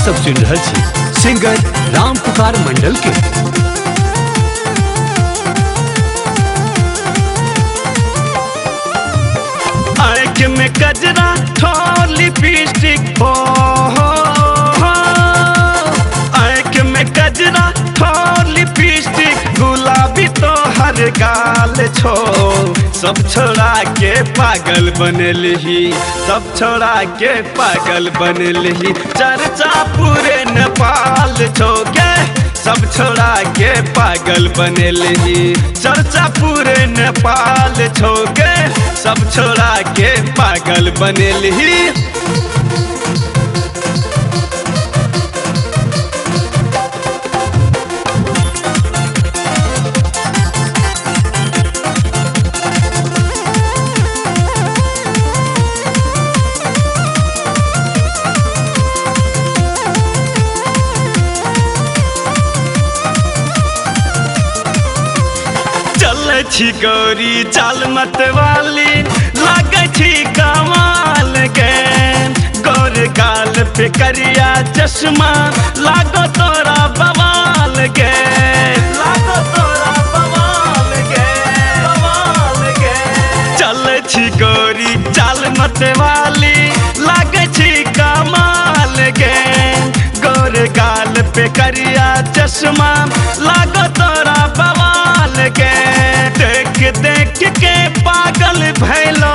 सब सुन रहे छी सिंगर राम पुकार मंडल के। आँख में कजरा ठोर लिपस्टिक हो, आँख में कजरा ठोर लिपस्टिक, गुलाबी तो हर गाल छो। सब छोड़ा के पागल बनलही, सब छोड़ा के पागल बनलही, चर्चा पूरे नेपाल छो के। सब छोड़ा के पागल बनलही, चर्चा पूरे नेपाल छो के। सब छोड़ा के पागल बनलही। छी गौरी चाल मत वाली, लागे छी कमाल के। गौर गाल पे करिया चश्मा, लागो तोरा बवाल के, लागो तोरा बवाल के, बवाल के। चल छी गौरी चाल मत वाली, लागे छी कमाल के। गौर गाल पे करिया चश्मा, लागो तोरा बवाल के। देख देख के पागल भैलो,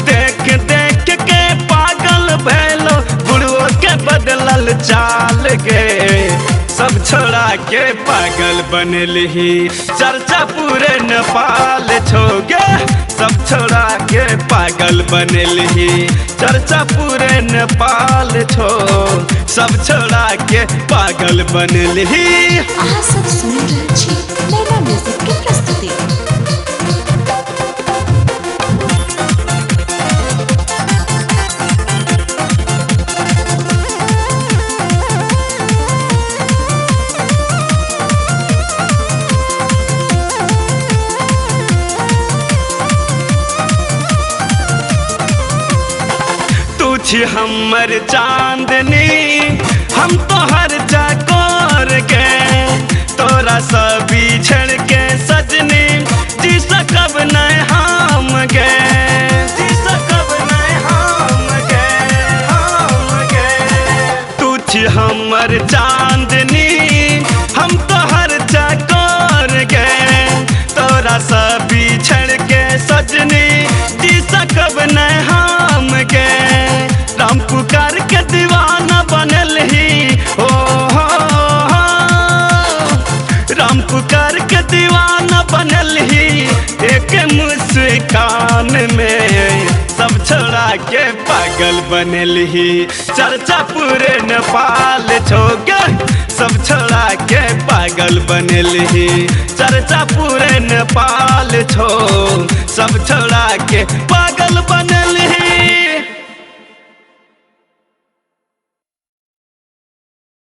देख देख के पागल भैलो, बुढ़ो के बदलल चाल के। सब छोड़ा के पागल बनलही, चर्चा पूरे नेपाल छोगे। सब छोड़ा के पागल बनलही, चर्चा पूरे नेपाल छो। सब छोड़ा के पागल बनलही। अहाँ सब सुन रहल छी लैला म्यूजिक के प्रस्तुति। छी हमर चांदनी, हम तोहर चकोर के। तोरा सब बिछड़ के सजनी, जी सकब नहीं हम गे, जी सकब नहीं हम गे, हम गे। तू छी हमर चांदनी, हम तोहर चकोर के। तोरा सब बिछड़ के सजनी, जी सकब नहीं हम गे। राम पुकार के दीवाना बनलही, ओ राम पुकार के दीवाना बनलही। एक मुस्कान में सब छोड़ा के पागल बनलही, चर्चा पूरे नेपाल छोगे। सब छोड़ा के पागल बनलही, चर्चा पूरे नेपाल छो। सब छोड़ा के पागल बनलही।